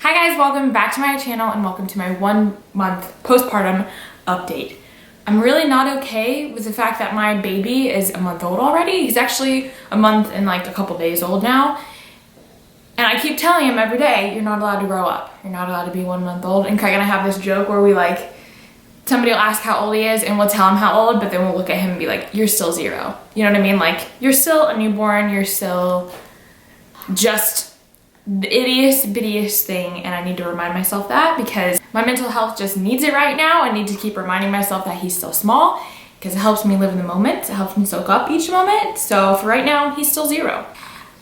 Hi guys, welcome back to my channel and welcome to my 1 month postpartum update. I'm really not okay with the fact that my baby is a month old already. He's actually a month and like a couple days old now. And I keep telling him every day, you're not allowed to grow up. You're not allowed to be 1 month old. And Craig and I have this joke where we somebody will ask how old he is and we'll tell him how old, but then we'll look at him and be like, you're still 0. You know what I mean? Like, you're still a newborn, you're still just the ittiest bittiest thing, and I need to remind myself that because my mental health just needs it right now. I need to keep reminding myself that he's still small because it helps me live in the moment. It helps me soak up each moment. So for right now, he's still 0.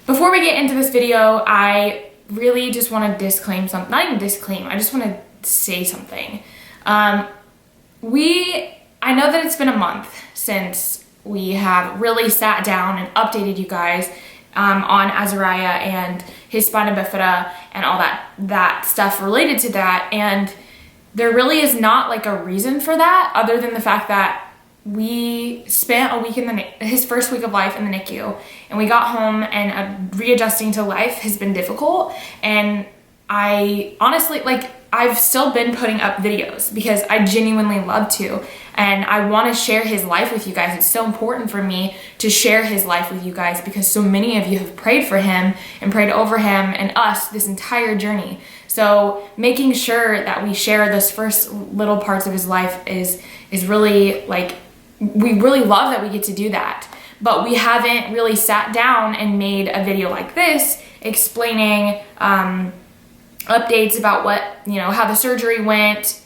Before we get into this video, I really just want to disclaim something. Not even disclaim, I just want to say something. I know that it's been a month since we have really sat down and updated you guys on Azariah and his spina bifida and all that stuff related to that, and there really is not like a reason for that other than the fact that we spent a week in his first week of life in the NICU, and we got home, and readjusting to life has been difficult. And I honestly, I've still been putting up videos because I genuinely love to, and I want to share his life with you guys. It's so important for me to share his life with you guys because so many of you have prayed for him and prayed over him and us this entire journey. So making sure that we share those first little parts of his life is really, we really love that we get to do that. But we haven't really sat down and made a video like this explaining updates about what, how the surgery went,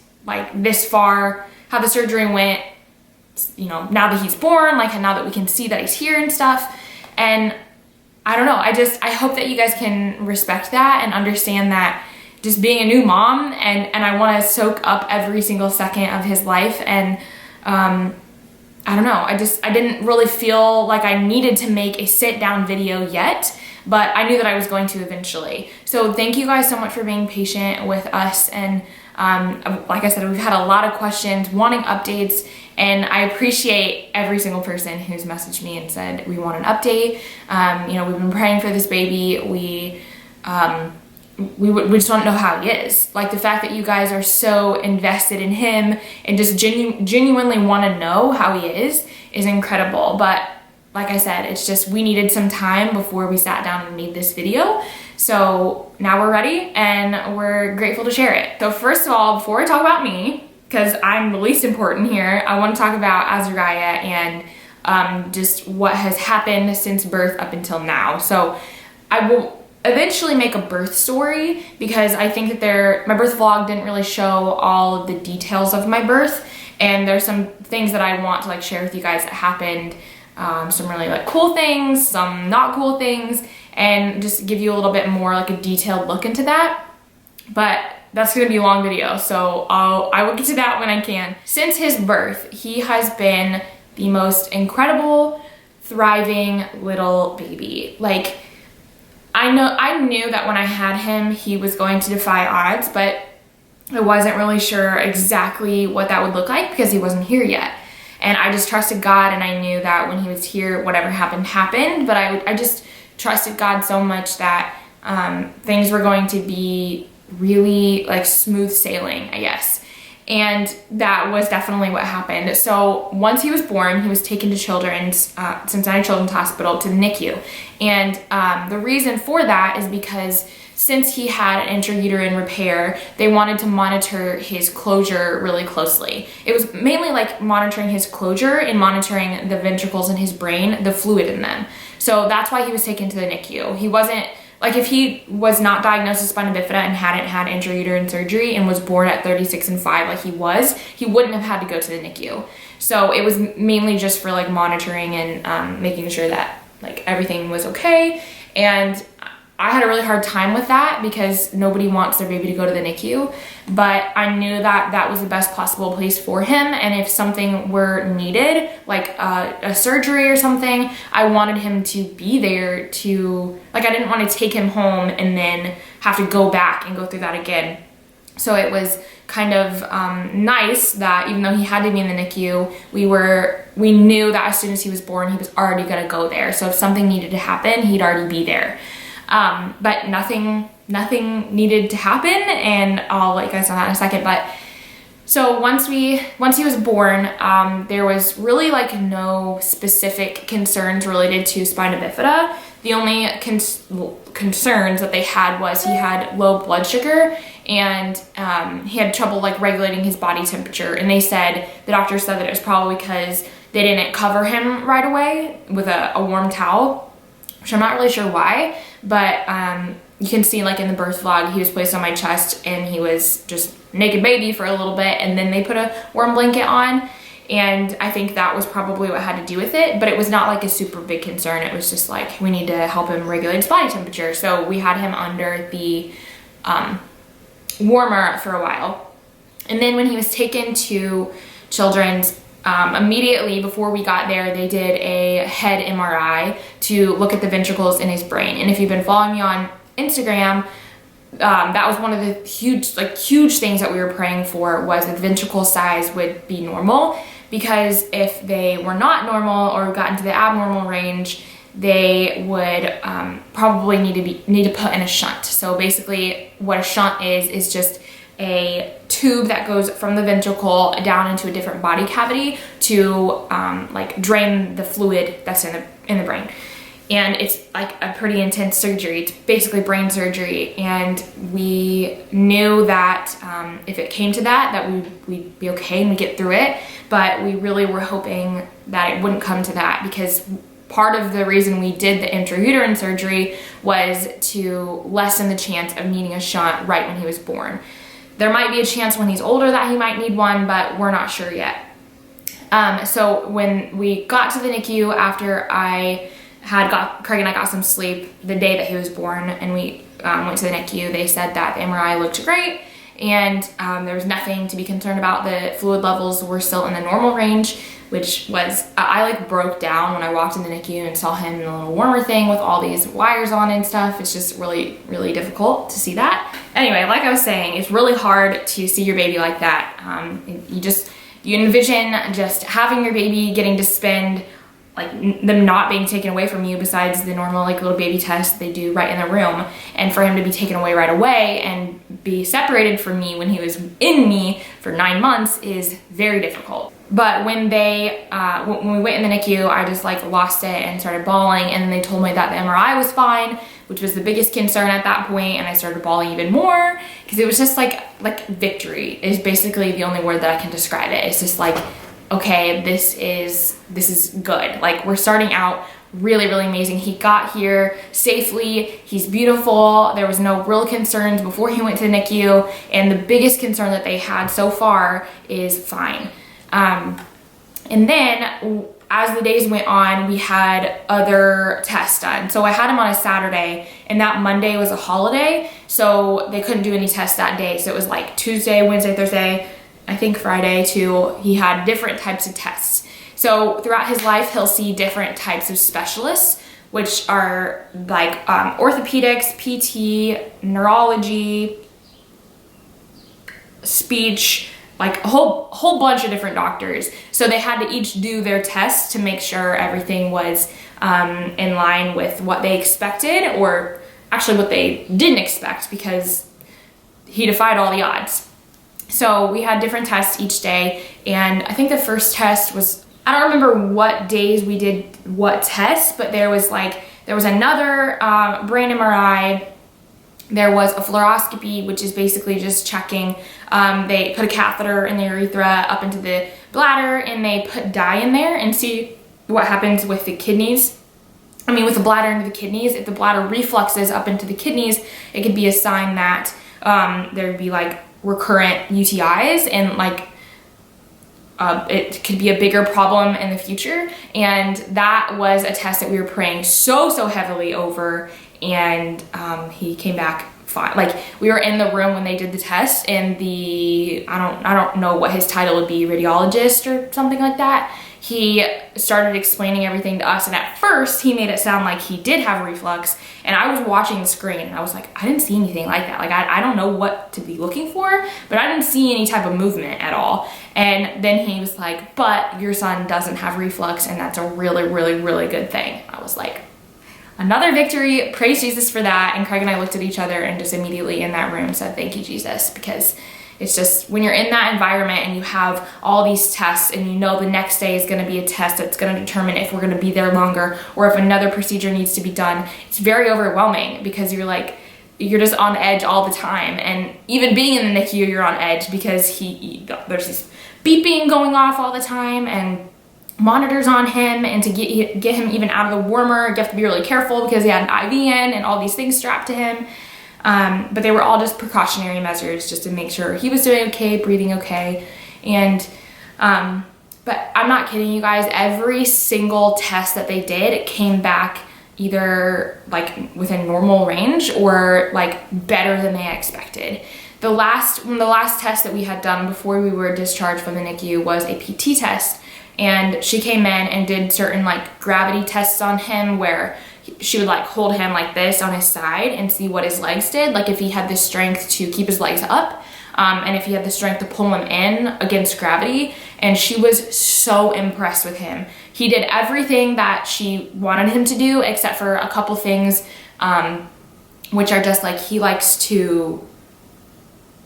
this far, how the surgery went, now that he's born, now that we can see that he's here and stuff. And I don't know, I hope that you guys can respect that and understand that just being a new mom, and I want to soak up every single second of his life. And I don't know, I didn't really feel like I needed to make a sit down video yet, but I knew that I was going to eventually. So thank you guys so much for being patient with us. And like I said, we've had a lot of questions, wanting updates, and I appreciate every single person who's messaged me and said, we want an update. We've been praying for this baby. We just want to know how he is. The fact that you guys are so invested in him and just genuinely want to know how he is incredible. But like I said, it's just we needed some time before we sat down and made this video. So now we're ready and we're grateful to share it. So first of all, before I talk about me, because I'm the least important here, I want to talk about Azariah and just what has happened since birth up until now. So I will eventually make a birth story because I think that my birth vlog didn't really show all of the details of my birth, and there's some things that I want to share with you guys that happened. Some really cool things, some not cool things, and just give you a little bit more a detailed look into that. But that's gonna be a long video, so I will get to that when I can. Since his birth, he has been the most incredible, thriving little baby. I knew that when I had him, he was going to defy odds, but I wasn't really sure exactly what that would look like because he wasn't here yet. And I just trusted God, and I knew that when he was here, whatever happened. But I just trusted God so much that things were going to be really smooth sailing, I guess. And that was definitely what happened. So once he was born, he was taken to Cincinnati Children's Hospital, to the NICU. And the reason for that is because since he had an intrauterine repair, they wanted to monitor his closure really closely. It was mainly monitoring his closure and monitoring the ventricles in his brain, the fluid in them. So that's why he was taken to the NICU. He wasn't, if he was not diagnosed with spina bifida and hadn't had intrauterine surgery and was born at 36 and 5 he wouldn't have had to go to the NICU. So it was mainly just for monitoring and making sure that everything was okay. And I had a really hard time with that because nobody wants their baby to go to the NICU, but I knew that that was the best possible place for him. And if something were needed, a surgery or something, I wanted him to be there to, I didn't want to take him home and then have to go back and go through that again. So it was kind of nice that even though he had to be in the NICU, we knew that as soon as he was born, he was already gonna go there. So if something needed to happen, he'd already be there. but nothing needed to happen, and I'll let you guys know that in a second. But so once he was born, there was really like no specific concerns related to spina bifida. The only concerns that they had was he had low blood sugar, and he had trouble like regulating his body temperature. And they said, the doctor said that it was probably because they didn't cover him right away with a warm towel, which I'm not really sure why, but you can see like in the birth vlog, he was placed on my chest and he was just naked baby for a little bit, and then they put a warm blanket on, and I think that was probably what had to do with it. But it was not like a super big concern. It was just like, we need to help him regulate his body temperature. So we had him under the warmer for a while. And then when he was taken to Children's, immediately before we got there, they did a head MRI to look at the ventricles in his brain. And if you've been following me on Instagram, that was one of the huge things that we were praying for, was that the ventricle size would be normal, because if they were not normal or got into the abnormal range, they would probably need to put in a shunt. So basically what a shunt is just a tube that goes from the ventricle down into a different body cavity to like drain the fluid that's in the brain. And it's like a pretty intense surgery. It's basically brain surgery. And we knew that if it came to that we'd be okay and we'd get through it. But we really were hoping that it wouldn't come to that, because part of the reason we did the intrauterine surgery was to lessen the chance of needing a shunt right when he was born. There might be a chance when he's older that he might need one, but we're not sure yet. So when we got to the NICU, after Craig and I got some sleep the day that he was born, and we went to the NICU, they said that the MRI looked great, and there was nothing to be concerned about. The fluid levels were still in the normal range, which was, I like broke down when I walked in the NICU and saw him in a little warmer thing with all these wires on and stuff. It's just really, really difficult to see that. Anyway, like I was saying, it's really hard to see your baby like that. You envision just having your baby getting to spend, like, them not being taken away from you besides the normal like little baby test they do right in the room, and for him to be taken away right away and be separated from me when he was in me for 9 months is very difficult. But when when we went in the NICU, I just like lost it and started bawling, and then they told me that the MRI was fine, which was the biggest concern at that point, and I started bawling even more, because it was just like victory is basically the only word that I can describe it. It's just like, okay, this is good. Like, we're starting out really, really amazing. He got here safely. He's beautiful. There was no real concerns before he went to the NICU, and the biggest concern that they had so far is fine. And then as the days went on, we had other tests done. So I had him on a Saturday, and that Monday was a holiday, so they couldn't do any tests that day. So it was like Tuesday, Wednesday, Thursday, I think Friday too, he had different types of tests. So throughout his life, he'll see different types of specialists, which are like orthopedics, PT, neurology, speech, like a whole bunch of different doctors. So they had to each do their tests to make sure everything was in line with what they expected, or actually what they didn't expect, because he defied all the odds. So we had different tests each day, and I think the first test was, I don't remember what days we did what tests, but there was another brain MRI. There was a fluoroscopy, which is basically just checking. They put a catheter in the urethra up into the bladder, and they put dye in there and see what happens with the kidneys. With the bladder into the kidneys. If the bladder refluxes up into the kidneys, it could be a sign that there'd be like recurrent UTIs, and like it could be a bigger problem in the future. And that was a test that we were praying so heavily over, and he came back fine. Like, we were in the room when they did the test, and I don't know what his title would be, radiologist or something like that. He started explaining everything to us, and at first he made it sound like he did have reflux, and I was watching the screen and I was like, I didn't see anything like that. Like, I don't know what to be looking for, but I didn't see any type of movement at all. And then he was like, but your son doesn't have reflux, and that's a really, really, really good thing. I was like, another victory. Praise Jesus for that. And Craig and I looked at each other and just immediately in that room said, thank you, Jesus, because it's just when you're in that environment and you have all these tests and you know the next day is going to be a test that's going to determine if we're going to be there longer or if another procedure needs to be done, it's very overwhelming because you're just on edge all the time. And even being in the NICU, you're on edge because there's this beeping going off all the time and monitors on him, and to get him even out of the warmer, you have to be really careful because he had an IV in and all these things strapped to him. But they were all just precautionary measures just to make sure he was doing okay, breathing okay. And but I'm not kidding you guys, every single test that they did came back either like within normal range or like better than they expected. The last test that we had done before we were discharged from the NICU was a PT test, and she came in and did certain like gravity tests on him where she would like hold him like this on his side and see what his legs did, like if he had the strength to keep his legs up, and if he had the strength to pull him in against gravity. And she was so impressed with him. He did everything that she wanted him to do except for a couple things, which are just like he likes to,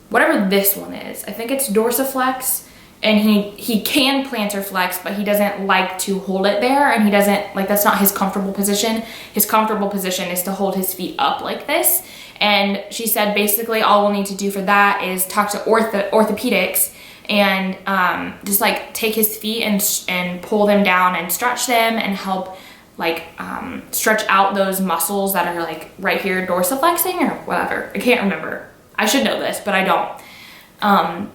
whatever this one is, I think it's dorsiflex, and he can plantar flex, but he doesn't like to hold it there, and he doesn't, like, that's not his comfortable position. His comfortable position is to hold his feet up like this. And she said basically all we'll need to do for that is talk to orthopedics and just like take his feet and pull them down and stretch them and help like stretch out those muscles that are like right here dorsiflexing or whatever. I can't remember. I should know this, but I don't.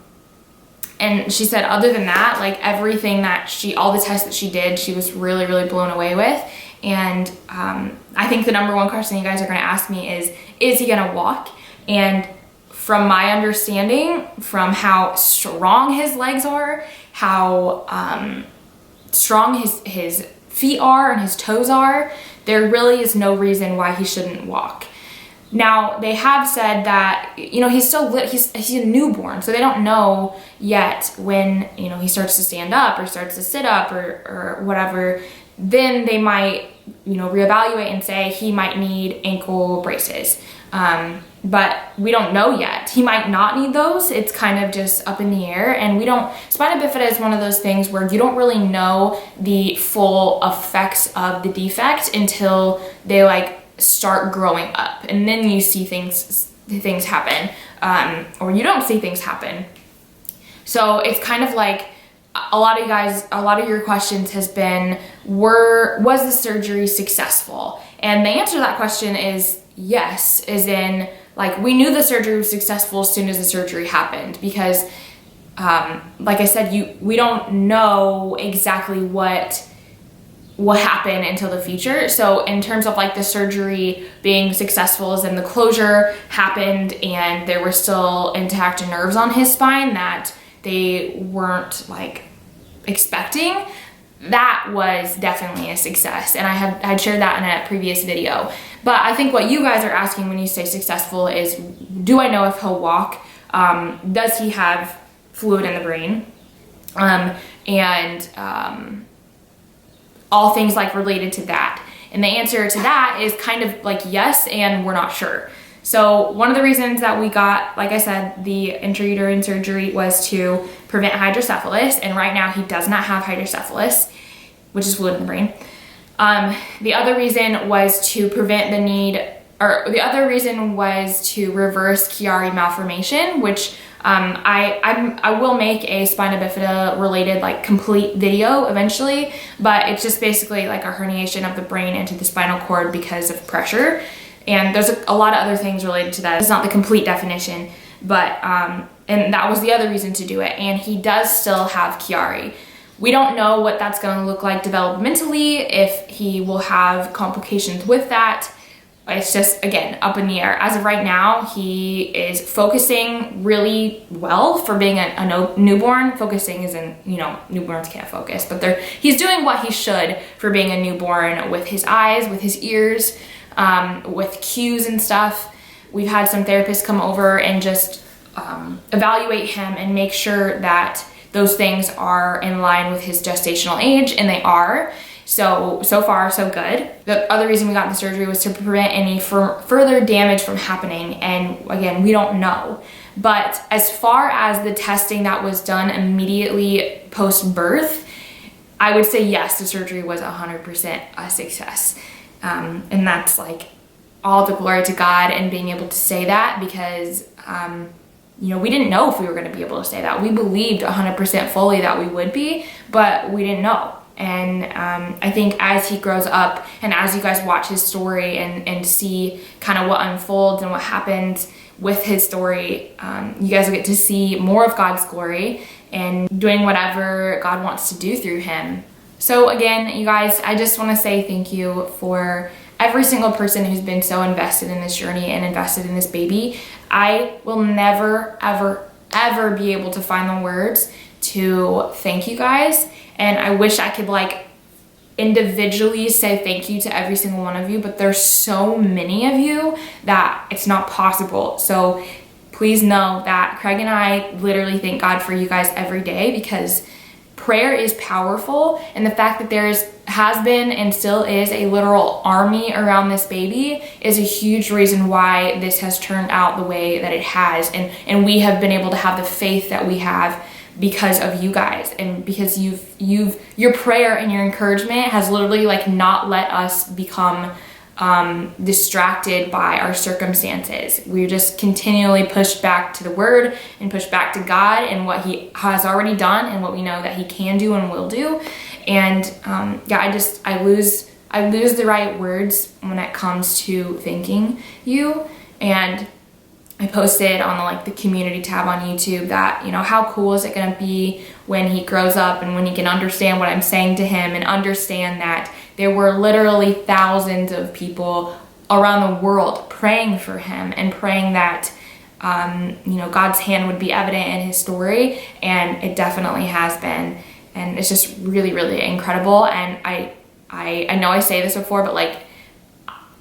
And she said other than that, like everything that all the tests that she did, she was really, really blown away with. And I think the number one question you guys are going to ask me is he going to walk? And from my understanding, from how strong his legs are, how strong his feet are and his toes are, there really is no reason why he shouldn't walk. Now, they have said that, you know, he's a newborn, so they don't know yet when, you know, he starts to stand up or starts to sit up or whatever. Then they might, you know, reevaluate and say he might need ankle braces. But we don't know yet. He might not need those. It's kind of just up in the air. And spina bifida is one of those things where you don't really know the full effects of the defect until they like start growing up. And then you see things happen, or you don't see things happen. So it's kind of like, a lot of your questions has been, was the surgery successful? And the answer to that question is yes, as in, like, we knew the surgery was successful as soon as the surgery happened because, like I said, we don't know exactly what will happen until the future. So in terms of like the surgery being successful, as in the closure happened and there were still intact nerves on his spine that they weren't like expecting, that was definitely a success. And I'd shared that in a previous video. But I think what you guys are asking when you say successful is, do I know if he'll walk? Does he have fluid in the brain? All things like related to that. And the answer to that is kind of like yes, and we're not sure. So one of the reasons that we got, like I said, the intrauterine surgery was to prevent hydrocephalus, and right now he does not have hydrocephalus, which is fluid in the brain. The other reason was to prevent the need, or the other reason was to reverse Chiari malformation, which I will make a spina bifida related like complete video eventually, but it's just basically like a herniation of the brain into the spinal cord because of pressure. And there's a lot of other things related to that. It's not the complete definition, but and that was the other reason to do it. And he does still have Chiari. We don't know what that's going to look like developmentally, if he will have complications with that. It's just, again, up in the air. As of right now, he is focusing really well for being a newborn. Focusing is in, you know, newborns can't focus, but he's doing what he should for being a newborn with his eyes, with his ears, with cues and stuff. We've had some therapists come over and just evaluate him and make sure that those things are in line with his gestational age, and they are. So far, so good. The other reason we got the surgery was to prevent any further damage from happening. And again, we don't know. But as far as the testing that was done immediately post-birth, I would say yes, the surgery was 100% a success. And that's like all the glory to God and being able to say that, because you know, we didn't know if we were going to be able to say that. We believed 100% fully that we would be, but we didn't know. And I think as he grows up and as you guys watch his story and see kind of what unfolds and what happens with his story, you guys will get to see more of God's glory and doing whatever God wants to do through him. So again, you guys, I just want to say thank you for every single person who's been so invested in this journey and invested in this baby. I will never, ever, ever be able to find the words to thank you guys. And I wish I could like individually say thank you to every single one of you, but there's so many of you that it's not possible. So please know that Craig and I literally thank God for you guys every day, because prayer is powerful, and the fact that has been and still is a literal army around this baby is a huge reason why this has turned out the way that it has, and we have been able to have the faith that we have because of you guys, and because your prayer and your encouragement has literally like not let us become distracted by our circumstances. We're just continually pushed back to the word and pushed back to God and what he has already done and what we know that he can do and will do. And yeah, I lose the right words when it comes to thanking you. And I posted on the community tab on YouTube that, you know, how cool is it going to be when he grows up and when he can understand what I'm saying to him and understand that there were literally thousands of people around the world praying for him and praying that, you know, God's hand would be evident in his story, and it definitely has been. And it's just really, really incredible. And I know I say this before, but like,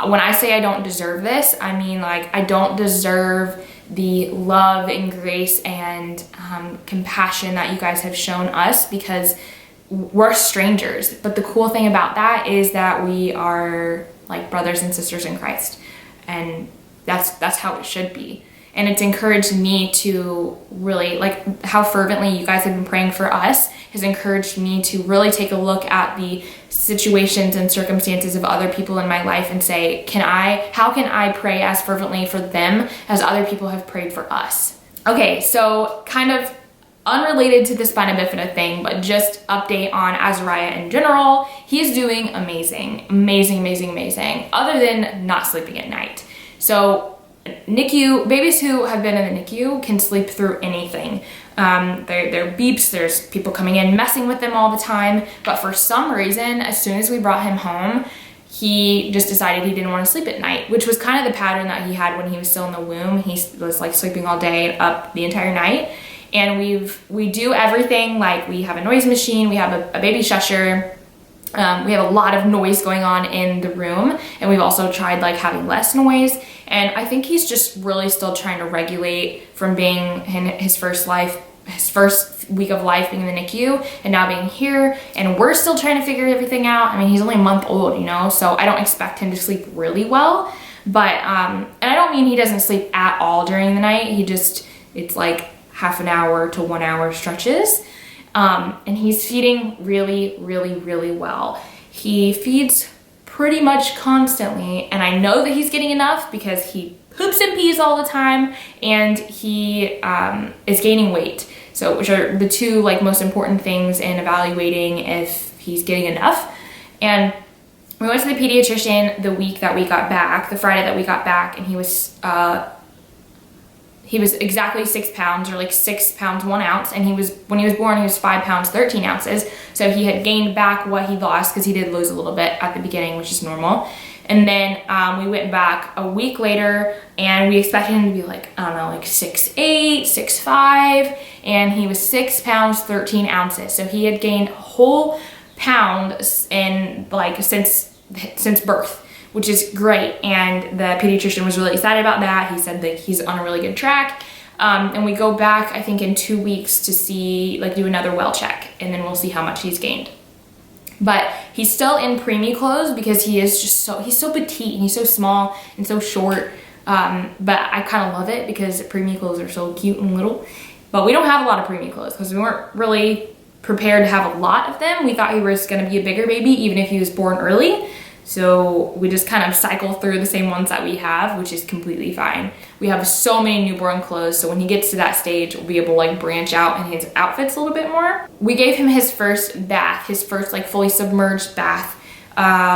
when I say I don't deserve this, I mean like I don't deserve the love and grace and compassion that you guys have shown us, because we're strangers. But the cool thing about that is that we are like brothers and sisters in Christ, and that's how it should be. And it's encouraged me to really, like how fervently you guys have been praying for us has encouraged me to really take a look at the situations and circumstances of other people in my life and say, how can I pray as fervently for them as other people have prayed for us? Okay, so kind of unrelated to the spina bifida thing, but just update on Azariah in general. He's doing amazing, amazing, amazing, amazing, other than not sleeping at night. So NICU, babies who have been in the NICU can sleep through anything. There are beeps, there's people coming in messing with them all the time, but for some reason, as soon as we brought him home, he just decided he didn't want to sleep at night, which was kind of the pattern that he had when he was still in the womb. He was like sleeping all day, up the entire night. And we do everything, like we have a noise machine, we have a baby shusher, we have a lot of noise going on in the room, and we've also tried like having less noise. And I think he's just really still trying to regulate from being in his first week of life being in the NICU and now being here, and we're still trying to figure everything out. I mean, he's only a month old, you know, so I don't expect him to sleep really well, but and I don't mean he doesn't sleep at all during the night. It's like half an hour to 1 hour stretches, and he's feeding really, really, really well. He feeds pretty much constantly, and I know that he's getting enough because he poops and pees all the time, and he is gaining weight. So which are the two like most important things in evaluating if he's getting enough. And we went to the pediatrician the week that we got back, the Friday that we got back, and he was exactly 6 pounds, or like 6 pounds 1 ounce, and when he was born he was 5 pounds 13 ounces, so he had gained back what he lost, because he did lose a little bit at the beginning, which is normal. And then we went back a week later, and we expected him to be like, I don't know, like 6'8", 6'5", and he was 6 pounds 13 ounces, so he had gained a whole pound in like since birth, which is great. And the pediatrician was really excited about that. He said that he's on a really good track. And we go back, I think in 2 weeks to see, like do another well check, and then we'll see how much he's gained. But he's still in preemie clothes because he's so petite and he's so small and so short. But I kind of love it because preemie clothes are so cute and little. But we don't have a lot of preemie clothes because we weren't really prepared to have a lot of them. We thought he was going to be a bigger baby even if he was born early. So we just kind of cycle through the same ones that we have, which is completely fine. We have so many newborn clothes, so when he gets to that stage, we'll be able to like branch out in his outfits a little bit more. We gave him his first bath, his first like fully submerged bath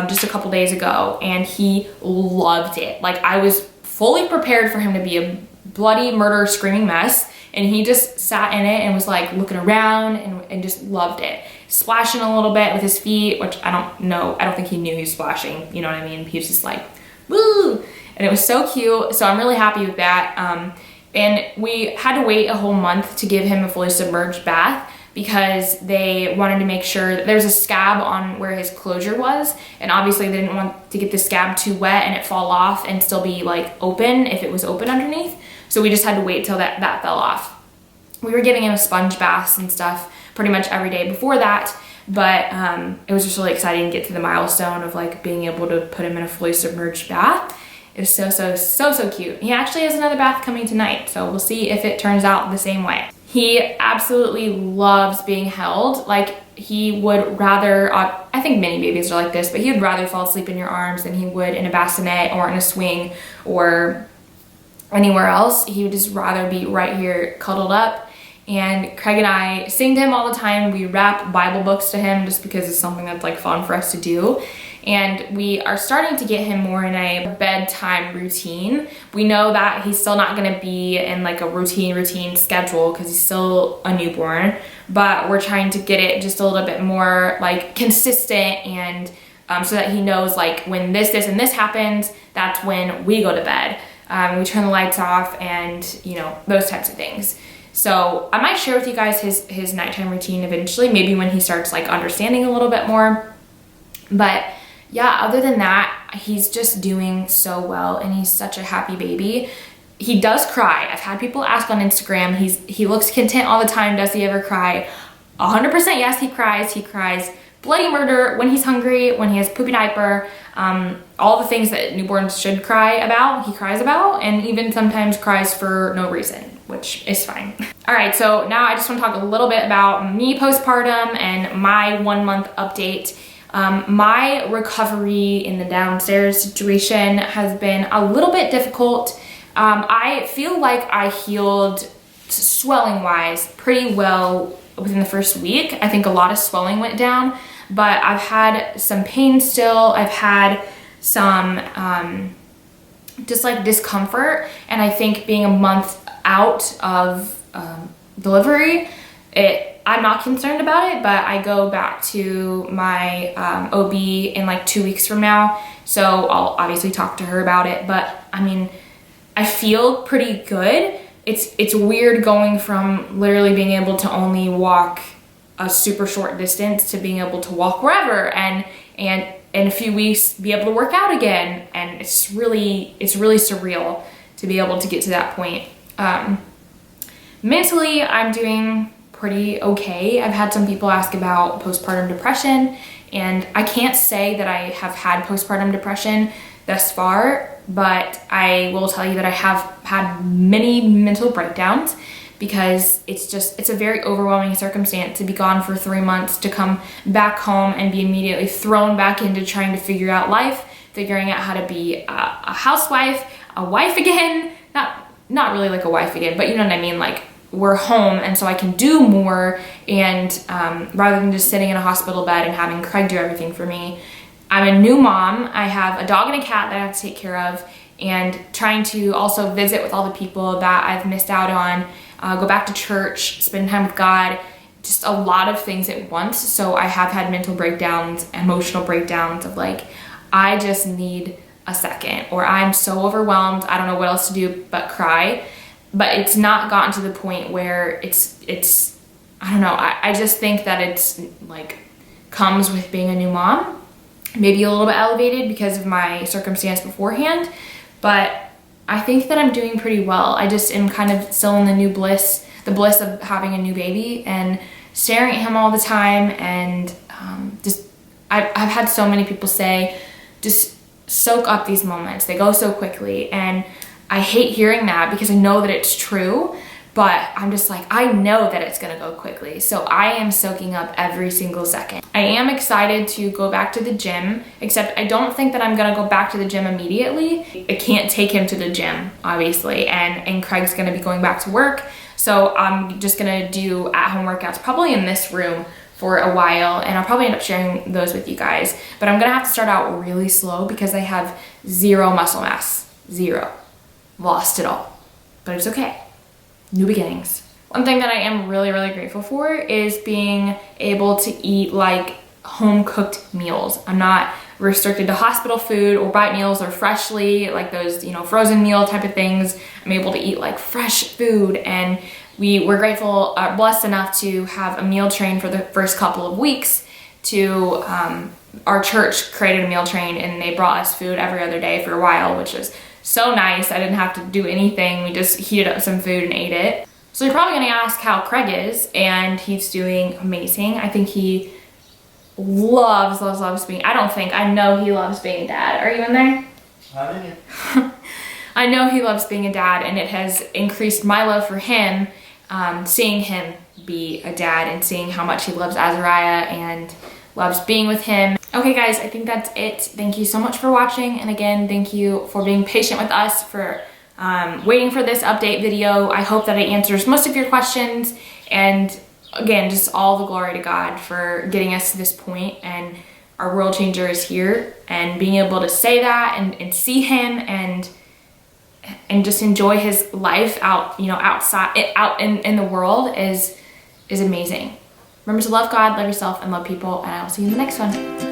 just a couple days ago, and he loved it. Like I was fully prepared for him to be a bloody murder screaming mess, and he just sat in it and was like looking around and just loved it. Splashing a little bit with his feet, which I don't think he knew he was splashing, you know what I mean? He was just like, woo! And it was so cute, so I'm really happy with that. And we had to wait a whole month to give him a fully submerged bath because they wanted to make sure that there's a scab on where his closure was, and obviously they didn't want to get the scab too wet and it fall off and still be like open if it was open underneath. So we just had to wait till that fell off. We were giving him sponge baths and stuff pretty much every day before that, but it was just really exciting to get to the milestone of like being able to put him in a fully submerged bath. It was so cute. He actually has another bath coming tonight, so we'll see if it turns out the same way. He absolutely loves being held. Like he would rather, I think many babies are like this, but he would rather fall asleep in your arms than he would in a bassinet or in a swing or anywhere else. He would just rather be right here cuddled up. And Craig and I sing to him all the time. We rap Bible books to him just because it's something that's like fun for us to do. And we are starting to get him more in a bedtime routine. We know that he's still not gonna be in like a routine schedule because he's still a newborn, but we're trying to get it just a little bit more like consistent and so that he knows like when this and this happens, that's when we go to bed. We turn the lights off and you know, those types of things. So I might share with you guys his nighttime routine eventually, maybe when he starts like understanding a little bit more. But yeah, other than that, he's just doing so well and he's such a happy baby. He does cry. I've had people ask on Instagram, he looks content all the time. Does he ever cry? 100% yes, he cries. He cries bloody murder when he's hungry, when he has poopy diaper, all the things that newborns should cry about, he cries about, and even sometimes cries for no reason, which is fine. All right, so now I just want to talk a little bit about me postpartum and my 1 month update. My recovery in the downstairs situation has been a little bit difficult. I feel like I healed swelling wise pretty well within the first week. I think a lot of swelling went down, but I've had some pain still. I've had some just like discomfort, and I think being a month out of delivery, I'm not concerned about it, but I go back to my OB in like 2 weeks from now, so I'll obviously talk to her about it. But I mean, I feel pretty good. It's weird going from literally being able to only walk a super short distance to being able to walk wherever, and in a few weeks be able to work out again, and it's really surreal to be able to get to that point. Mentally, I'm doing pretty okay. I've had some people ask about postpartum depression, and I can't say that I have had postpartum depression thus far, but I will tell you that I have had many mental breakdowns because it's a very overwhelming circumstance to be gone for 3 months, to come back home and be immediately thrown back into trying to figure out life, figuring out how to be a housewife, a wife again, not really like a wife again, but you know what I mean, like we're home and so I can do more, and rather than just sitting in a hospital bed and having Craig do everything for me. I'm a new mom. I have a dog and a cat that I have to take care of, and trying to also visit with all the people that I've missed out on, go back to church, spend time with God, just a lot of things at once. So I have had mental breakdowns, emotional breakdowns of like, I just need a second, or I'm so overwhelmed, I don't know what else to do but cry. But it's not gotten to the point where it's I don't know, I just think that it's like comes with being a new mom. Maybe a little bit elevated because of my circumstance beforehand, but I think that I'm doing pretty well. I just am kind of still in the bliss of having a new baby and staring at him all the time, and just I've had so many people say, just soak up these moments. They go so quickly. And I hate hearing that because I know that it's true, but I'm just like, I know that it's gonna go quickly. So I am soaking up every single second. I am excited to go back to the gym, except I don't think that I'm gonna go back to the gym immediately. I can't take him to the gym, obviously, and Craig's gonna be going back to work. So I'm just gonna do at-home workouts, probably in this room for a while, and I'll probably end up sharing those with you guys. But I'm gonna have to start out really slow because I have zero muscle mass, zero. Lost it all, but it's okay. New beginnings. One thing that I am really, really grateful for is being able to eat like home cooked meals. I'm not restricted to hospital food or bite meals or freshly, like those, you know, frozen meal type of things. I'm able to eat like fresh food, and we were grateful, blessed enough to have a meal train for the first couple of weeks. To our church created a meal train, and they brought us food every other day for a while, which was so nice. I didn't have to do anything. We just heated up some food and ate it. So you're probably gonna ask how Craig is, and he's doing amazing. I think he loves being, I know he loves being a dad. Are you in there? I'm in here. I know he loves being a dad, and it has increased my love for him, seeing him be a dad and seeing how much he loves Azariah and loves being with him. Okay guys, I think that's it. Thank you so much for watching, and again, thank you for being patient with us, for waiting for this update video. I hope that it answers most of your questions, and again, just all the glory to God for getting us to this point, and our world changer is here, and being able to say that and see him and just enjoy his life out, you know, out in the world is amazing. Remember to love God, love yourself, and love people, and I will see you in the next one.